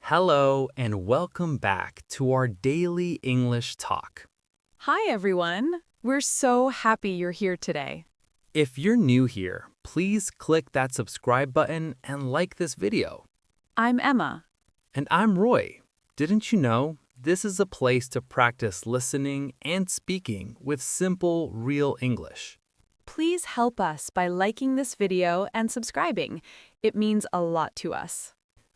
Hello and welcome back to our daily English talk. Hi, everyone. We're so happy you're here today. If you're new here, please click that subscribe button and like this video. I'm Emma. And I'm Roy. Didn't you know this is a place to practice listening and speaking with simple, real English? Please help us by liking this video and subscribing. It means a lot to us.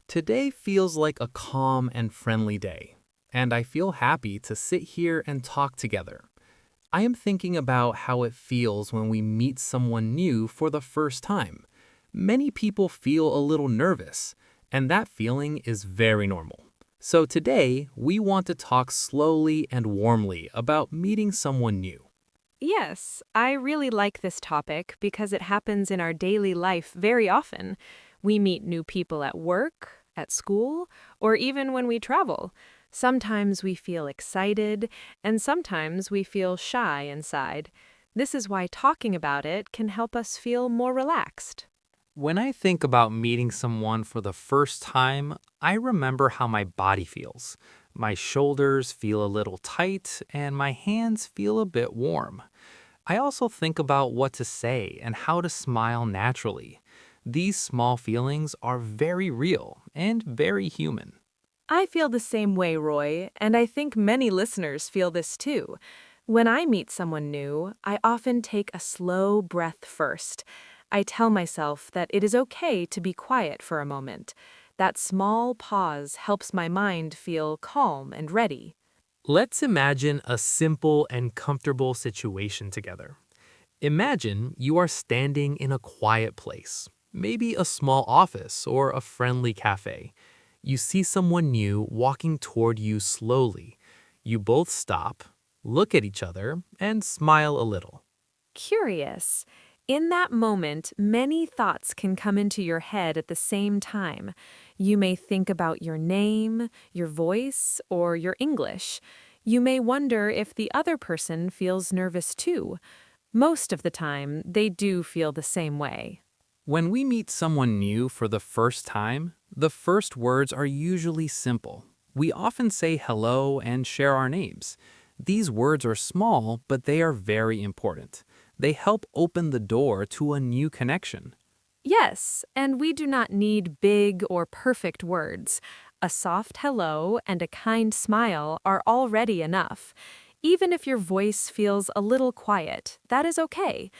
Today feels like a calm and friendly day, and I feel happy to sit here and talk together. I am thinking about how it feels when we meet someone new for the first time. Many people feel a little nervous, and that feeling is very normal. So today, we want to talk slowly and warmly about meeting someone new. Yes, I really like this topic because it happens in our daily life very often. We meet new people at work, at school, or even when we travel. Sometimes we feel excited, and sometimes we feel shy inside. This is why talking about it can help us feel more relaxed. When I think about meeting someone for the first time, I remember how my body feels. My shoulders feel a little tight, and my hands feel a bit warm. I also think about what to say and how to smile naturally. These small feelings are very real and very human. I feel the same way, Roy, and I think many listeners feel this too. When I meet someone new, I often take a slow breath first. I tell myself that it is okay to be quiet for a moment. That small pause helps my mind feel calm and ready. Let's imagine a simple and comfortable situation together. Imagine you are standing in a quiet place, maybe a small office or a friendly cafe. You see someone new walking toward you slowly. You both stop, look at each other, and smile a little. Curious. In that moment, many thoughts can come into your head at the same time. You may think about your name, your voice, or your English. You may wonder if the other person feels nervous too. Most of the time, they do feel the same way. When we meet someone new for the first time, the first words are usually simple. We often say hello and share our names. These words are small, but they are very important. They help open the door to a new connection. Yes, and we do not need big or perfect words. A soft hello and a kind smile are already enough. Even if your voice feels a little quiet, that is okay.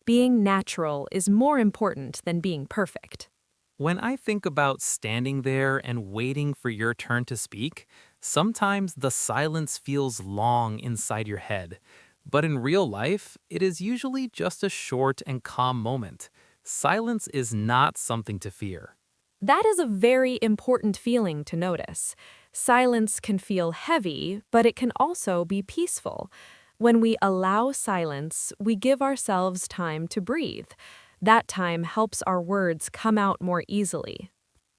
Being natural is more important than being perfect. When I think about standing there and waiting for your turn to speak, sometimes the silence feels long inside your head. But in real life, it is usually just a short and calm moment. Silence is not something to fear. That is a very important feeling to notice. Silence can feel heavy, but it can also be peaceful. When we allow silence, we give ourselves time to breathe. That time helps our words come out more easily.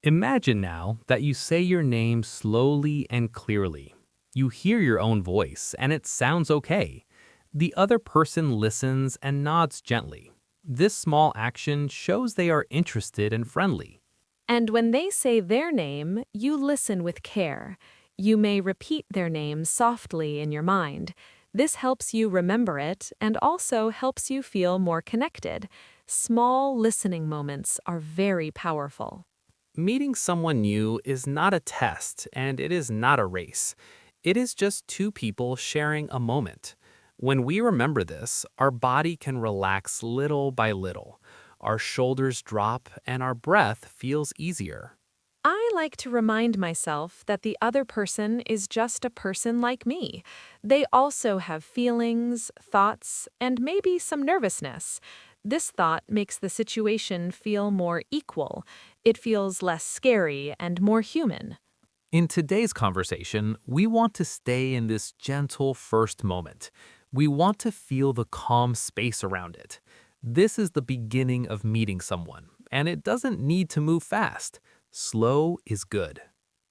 Imagine now that you say your name slowly and clearly. You hear your own voice and it sounds okay. The other person listens and nods gently. This small action shows they are interested and friendly. And when they say their name, you listen with care. You may repeat their name softly in your mind. This helps you remember it and also helps you feel more connected. Small listening moments are very powerful. Meeting someone new is not a test and it is not a race. It is just two people sharing a moment. When we remember this, our body can relax little by little. Our shoulders drop and our breath feels easier. I like to remind myself that the other person is just a person like me. They also have feelings, thoughts, and maybe some nervousness. This thought makes the situation feel more equal. It feels less scary and more human. In today's conversation, we want to stay in this gentle first moment. We want to feel the calm space around it. This is the beginning of meeting someone, and it doesn't need to move fast. Slow is good.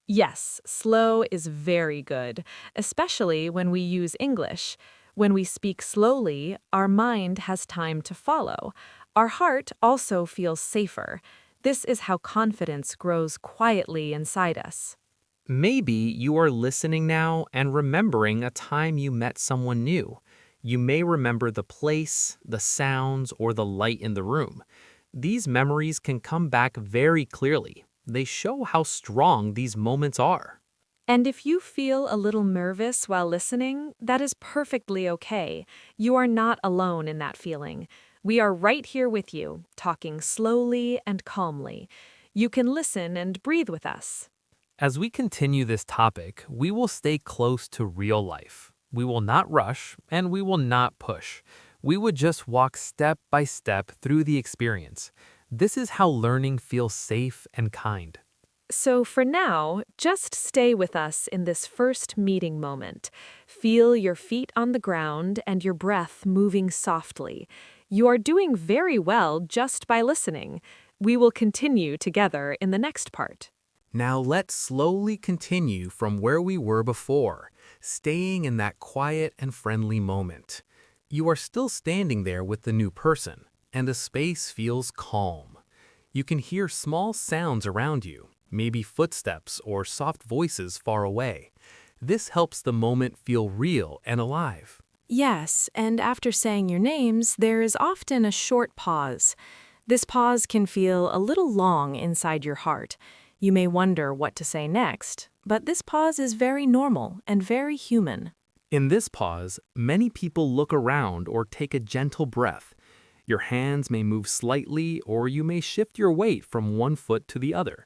Yes, slow is very good, especially when we use English. When we speak slowly, our mind has time to follow. Our heart also feels safer. This is how confidence grows quietly inside us. Maybe you are listening now and remembering a time you met someone new. You may remember the place, the sounds, or the light in the room. These memories can come back very clearly. They show how strong these moments are. And if you feel a little nervous while listening, that is perfectly okay. You are not alone in that feeling. We are right here with you, talking slowly and calmly. You can listen and breathe with us. As we continue this topic, we will stay close to real life. We will not rush and we will not push. We would just walk step by step through the experience. This is how learning feels safe and kind. So for now, just stay with us in this first meeting moment. Feel your feet on the ground and your breath moving softly. You are doing very well just by listening. We will continue together in the next part. Now let's slowly continue from where we were before, staying in that quiet and friendly moment. You are still standing there with the new person, and the space feels calm. You can hear small sounds around you, maybe footsteps or soft voices far away. This helps the moment feel real and alive. Yes, and after saying your names, there is often a short pause. This pause can feel a little long inside your heart. You may wonder what to say next, but this pause is very normal and very human. In this pause, many people look around or take a gentle breath. Your hands may move slightly, or you may shift your weight from one foot to the other.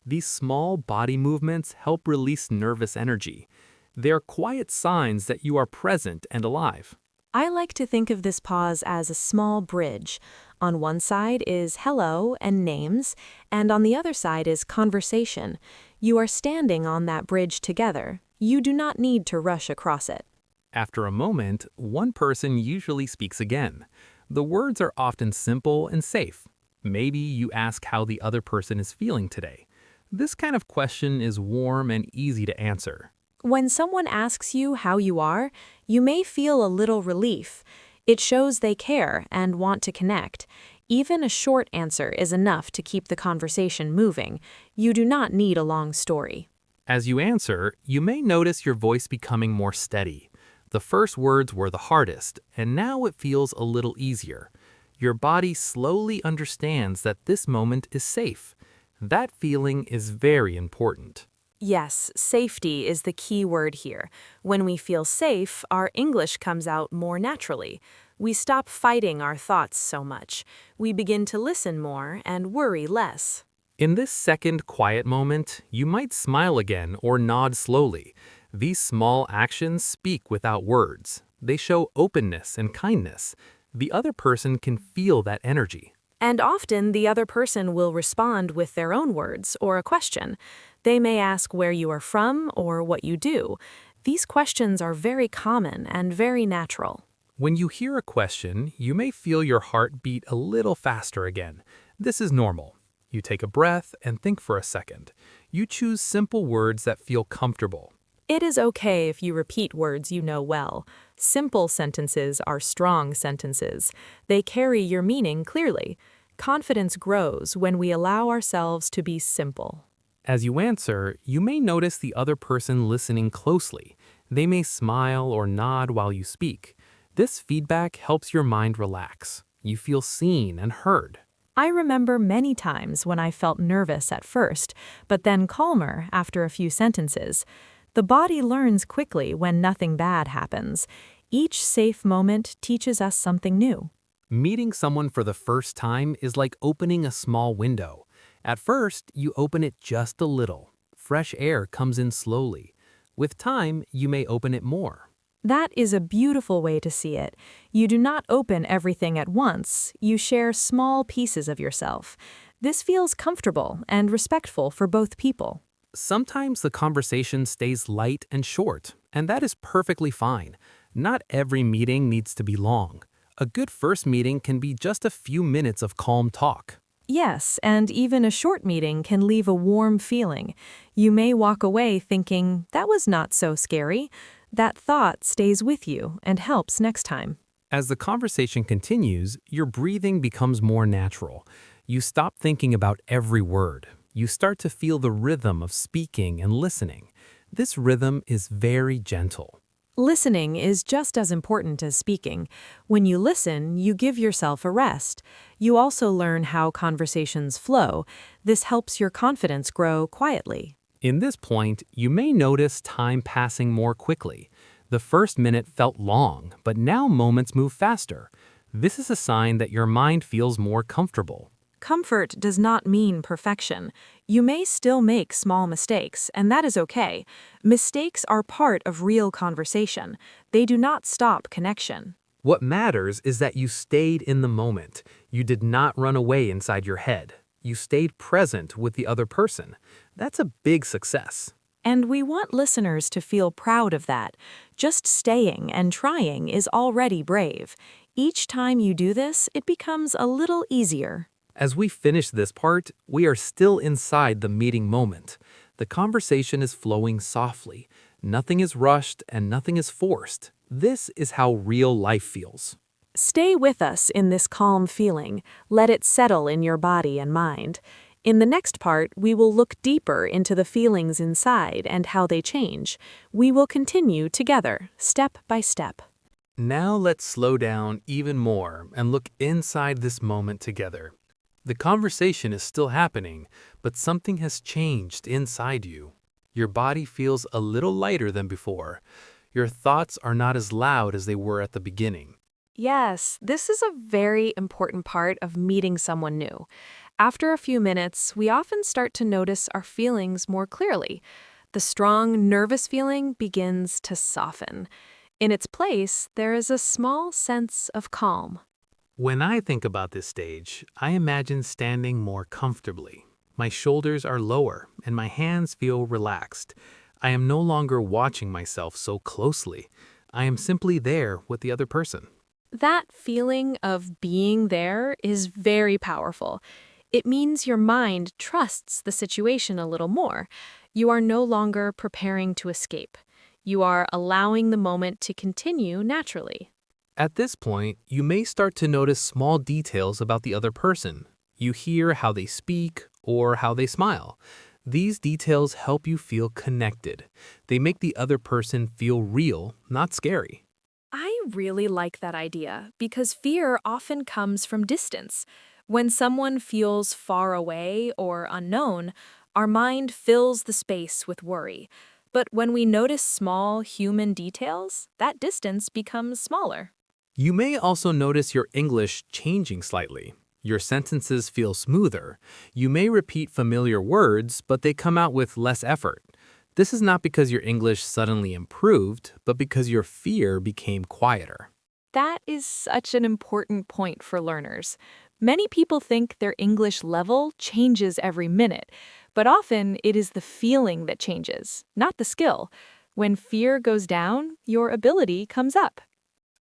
These small body movements help release nervous energy. They are quiet signs that you are present and alive. I like to think of this pause as a small bridge. On one side is hello and names, and on the other side is conversation. You are standing on that bridge together. You do not need to rush across it. After a moment, one person usually speaks again. The words are often simple and safe. Maybe you ask how the other person is feeling today. This kind of question is warm and easy to answer. When someone asks you how you are, you may feel a little relief. It shows they care and want to connect. Even a short answer is enough to keep the conversation moving. You do not need a long story. As you answer, you may notice your voice becoming more steady. The first words were the hardest, and now it feels a little easier. Your body slowly understands that this moment is safe. That feeling is very important. Yes, safety is the key word here. When we feel safe, our English comes out more naturally. We stop fighting our thoughts so much. We begin to listen more and worry less. In this second quiet moment, you might smile again or nod slowly. These small actions speak without words. They show openness and kindness. The other person can feel that energy. And often the other person will respond with their own words or a question. They may ask where you are from or what you do. These questions are very common and very natural. When you hear a question, you may feel your heart beat a little faster again. This is normal. You take a breath and think for a second. You choose simple words that feel comfortable. It is okay if you repeat words you know well. Simple sentences are strong sentences. They carry your meaning clearly. Confidence grows when we allow ourselves to be simple. As you answer, you may notice the other person listening closely. They may smile or nod while you speak. This feedback helps your mind relax. You feel seen and heard. I remember many times when I felt nervous at first, but then calmer after a few sentences. The body learns quickly when nothing bad happens. Each safe moment teaches us something new. Meeting someone for the first time is like opening a small window. At first, you open it just a little. Fresh air comes in slowly. With time, you may open it more. That is a beautiful way to see it. You do not open everything at once. You share small pieces of yourself. This feels comfortable and respectful for both people. Sometimes the conversation stays light and short, and that is perfectly fine. Not every meeting needs to be long. A good first meeting can be just a few minutes of calm talk. Yes, and even a short meeting can leave a warm feeling. You may walk away thinking, that was not so scary. That thought stays with you and helps next time. As the conversation continues, your breathing becomes more natural. You stop thinking about every word. You start to feel the rhythm of speaking and listening. This rhythm is very gentle. Listening is just as important as speaking. When you listen, you give yourself a rest. You also learn how conversations flow. This helps your confidence grow quietly. In this point, you may notice time passing more quickly. The first minute felt long, but now moments move faster. This is a sign that your mind feels more comfortable. Comfort does not mean perfection. You may still make small mistakes, and that is okay. Mistakes are part of real conversation. They do not stop connection. What matters is that you stayed in the moment. You did not run away inside your head. You stayed present with the other person. That's a big success. And we want listeners to feel proud of that. Just staying and trying is already brave. Each time you do this, it becomes a little easier. As we finish this part, we are still inside the meeting moment. The conversation is flowing softly. Nothing is rushed and nothing is forced. This is how real life feels. Stay with us in this calm feeling. Let it settle in your body and mind. In the next part, we will look deeper into the feelings inside and how they change. We will continue together, step by step. Now let's slow down even more and look inside this moment together. The conversation is still happening, but something has changed inside you. Your body feels a little lighter than before. Your thoughts are not as loud as they were at the beginning. Yes, this is a very important part of meeting someone new. After a few minutes, we often start to notice our feelings more clearly. The strong, nervous feeling begins to soften. In its place, there is a small sense of calm. When I think about this stage, I imagine standing more comfortably. My shoulders are lower and my hands feel relaxed. I am no longer watching myself so closely. I am simply there with the other person. That feeling of being there is very powerful. It means your mind trusts the situation a little more. You are no longer preparing to escape. You are allowing the moment to continue naturally. At this point, you may start to notice small details about the other person. You hear how they speak or how they smile. These details help you feel connected. They make the other person feel real, not scary. I really like that idea because fear often comes from distance. When someone feels far away or unknown, our mind fills the space with worry. But when we notice small human details, that distance becomes smaller. You may also notice your English changing slightly. Your sentences feel smoother. You may repeat familiar words, but they come out with less effort. This is not because your English suddenly improved, but because your fear became quieter. That is such an important point for learners. Many people think their English level changes every minute, but often it is the feeling that changes, not the skill. When fear goes down, your ability comes up.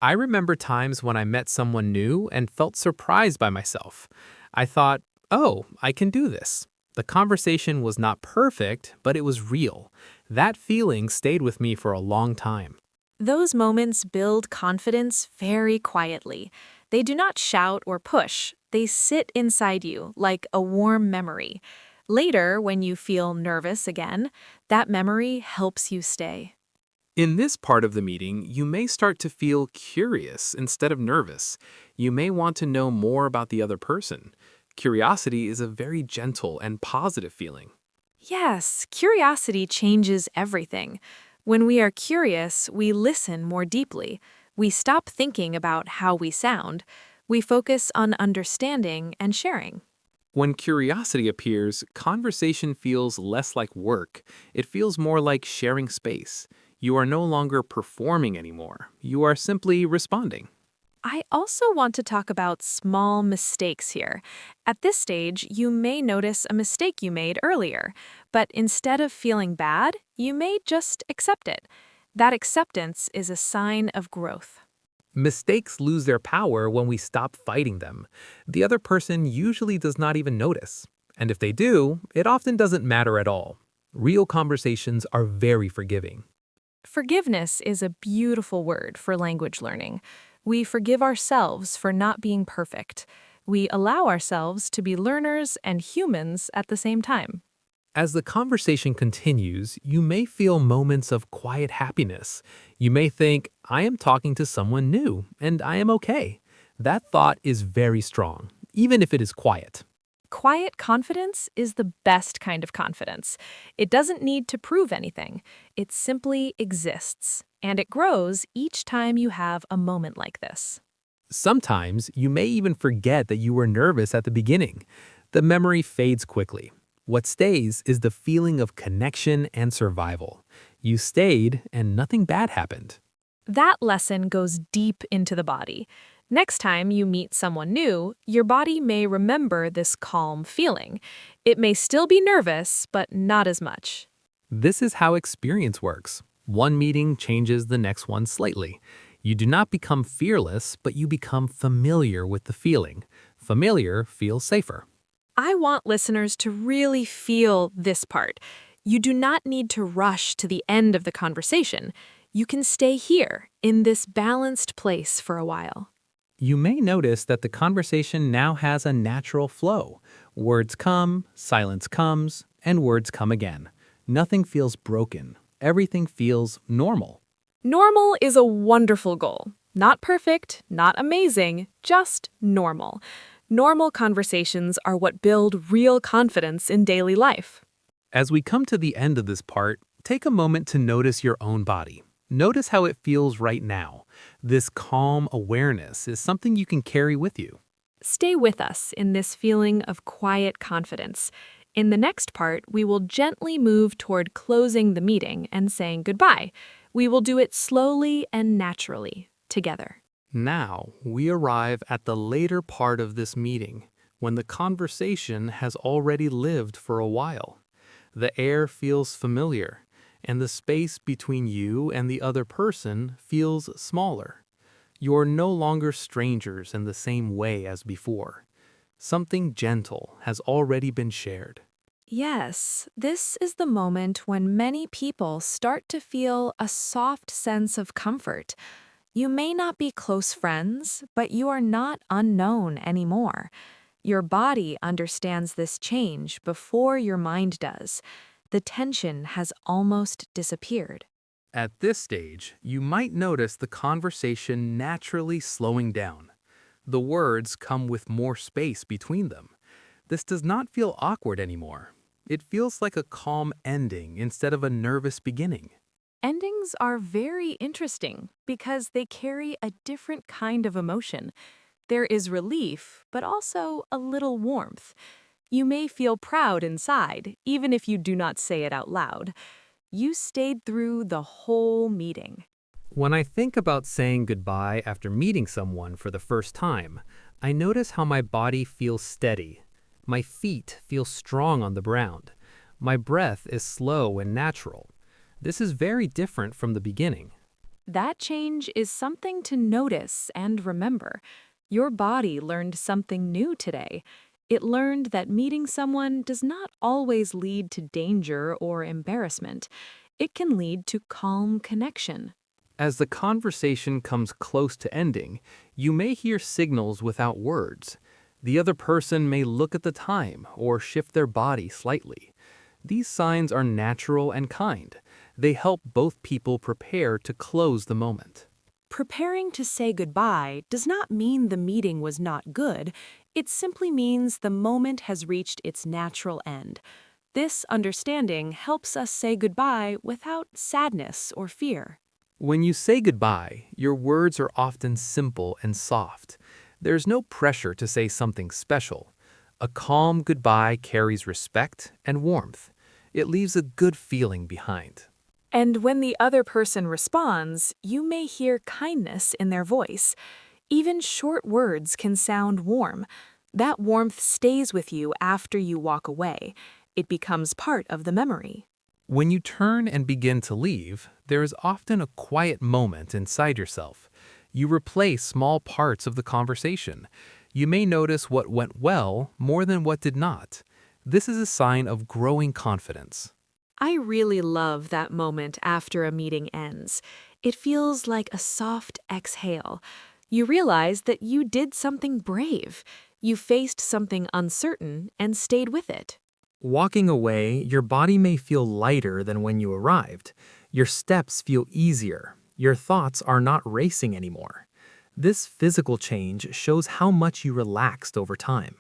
I remember times when I met someone new and felt surprised by myself. I thought, oh, I can do this. The conversation was not perfect, but it was real. That feeling stayed with me for a long time. Those moments build confidence very quietly. They do not shout or push. They sit inside you like a warm memory. Later, when you feel nervous again, that memory helps you stay. In this part of the meeting, you may start to feel curious instead of nervous. You may want to know more about the other person. Curiosity is a very gentle and positive feeling. Yes, curiosity changes everything. When we are curious, we listen more deeply. We stop thinking about how we sound. We focus on understanding and sharing. When curiosity appears, conversation feels less like work. It feels more like sharing space. You are no longer performing anymore. You are simply responding. I also want to talk about small mistakes here. At this stage, you may notice a mistake you made earlier, but instead of feeling bad, you may just accept it. That acceptance is a sign of growth. Mistakes lose their power when we stop fighting them. The other person usually does not even notice. And if they do, it often doesn't matter at all. Real conversations are very forgiving. Forgiveness is a beautiful word for language learning. We forgive ourselves for not being perfect. We allow ourselves to be learners and humans at the same time. As the conversation continues, you may feel moments of quiet happiness. You may think, I am talking to someone new, and I am okay. That thought is very strong, even if it is quiet. Quiet confidence is the best kind of confidence. It doesn't need to prove anything. It simply exists, and it grows each time you have a moment like this. Sometimes you may even forget that you were nervous at the beginning. The memory fades quickly. What stays is the feeling of connection and survival. You stayed and nothing bad happened. That lesson goes deep into the body. Next time you meet someone new, your body may remember this calm feeling. It may still be nervous, but not as much. This is how experience works. One meeting changes the next one slightly. You do not become fearless, but you become familiar with the feeling. Familiar feels safer. I want listeners to really feel this part. You do not need to rush to the end of the conversation. You can stay here, in this balanced place for a while. You may notice that the conversation now has a natural flow. Words come, silence comes, and words come again. Nothing feels broken. Everything feels normal. Normal is a wonderful goal. Not perfect, not amazing, just normal. Normal conversations are what build real confidence in daily life. As we come to the end of this part, take a moment to notice your own body. Notice how it feels right now. This calm awareness is something you can carry with you. Stay with us in this feeling of quiet confidence. In the next part, we will gently move toward closing the meeting and saying goodbye. We will do it slowly and naturally, together. Now, we arrive at the later part of this meeting, when the conversation has already lived for a while. The air feels familiar, and the space between you and the other person feels smaller. You're no longer strangers in the same way as before. Something gentle has already been shared. Yes, this is the moment when many people start to feel a soft sense of comfort. You may not be close friends, but you are not unknown anymore. Your body understands this change before your mind does. The tension has almost disappeared. At this stage, you might notice the conversation naturally slowing down. The words come with more space between them. This does not feel awkward anymore. It feels like a calm ending instead of a nervous beginning. Endings are very interesting because they carry a different kind of emotion. There is relief, but also a little warmth. You may feel proud inside, even if you do not say it out loud. You stayed through the whole meeting. When I think about saying goodbye after meeting someone for the first time, I notice how my body feels steady. My feet feel strong on the ground. My breath is slow and natural. This is very different from the beginning. That change is something to notice and remember. Your body learned something new today. It learned that meeting someone does not always lead to danger or embarrassment. It can lead to calm connection. As the conversation comes close to ending, you may hear signals without words. The other person may look at the time or shift their body slightly. These signs are natural and kind. They help both people prepare to close the moment. Preparing to say goodbye does not mean the meeting was not good. It simply means the moment has reached its natural end. This understanding helps us say goodbye without sadness or fear. When you say goodbye, your words are often simple and soft. There's no pressure to say something special. A calm goodbye carries respect and warmth. It leaves a good feeling behind. And when the other person responds, you may hear kindness in their voice. Even short words can sound warm. That warmth stays with you after you walk away. It becomes part of the memory. When you turn and begin to leave, there is often a quiet moment inside yourself. You replay small parts of the conversation. You may notice what went well more than what did not. This is a sign of growing confidence. I really love that moment after a meeting ends. It feels like a soft exhale. You realize that you did something brave. You faced something uncertain and stayed with it. Walking away, your body may feel lighter than when you arrived. Your steps feel easier. Your thoughts are not racing anymore. This physical change shows how much you relaxed over time.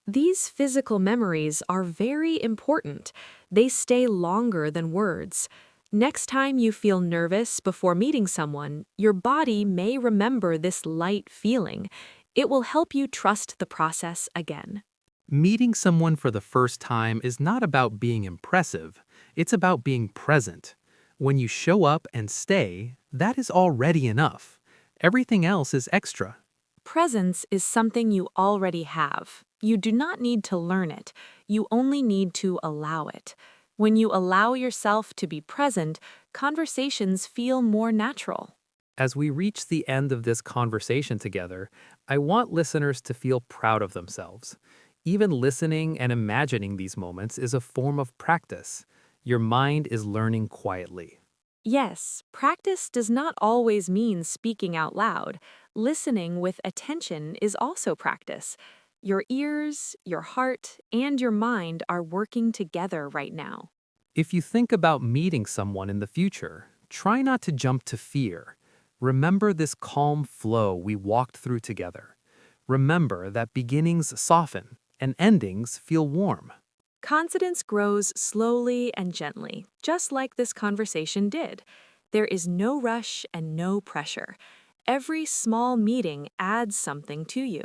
These physical memories are very important. They stay longer than words. Next time you feel nervous before meeting someone, your body may remember this light feeling. It will help you trust the process again. Meeting someone for the first time is not about being impressive, it's about being present. When you show up and stay, that is already enough. Everything else is extra. Presence is something you already have. You do not need to learn it. You only need to allow it. When you allow yourself to be present, conversations feel more natural. As we reach the end of this conversation together, I want listeners to feel proud of themselves. Even listening and imagining these moments is a form of practice. Your mind is learning quietly. Yes, practice does not always mean speaking out loud. Listening with attention is also practice. Your ears, your heart, and your mind are working together right now. If you think about meeting someone in the future, try not to jump to fear. Remember this calm flow we walked through together. Remember that beginnings soften and endings feel warm. Confidence grows slowly and gently, just like this conversation did. There is no rush and no pressure. Every small meeting adds something to you.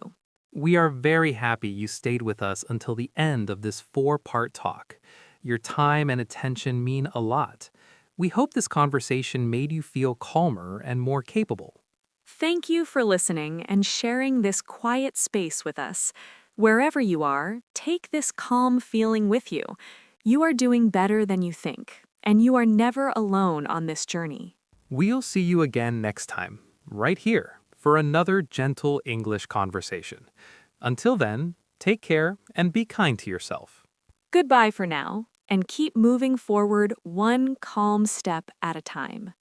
We are very happy you stayed with us until the end of this four-part talk. Your time and attention mean a lot. We hope this conversation made you feel calmer and more capable. Thank you for listening and sharing this quiet space with us. Wherever you are, take this calm feeling with you. You are doing better than you think, and you are never alone on this journey. We'll see you again next time, right here, for another gentle English conversation. Until then, take care and be kind to yourself. Goodbye for now, and keep moving forward one calm step at a time.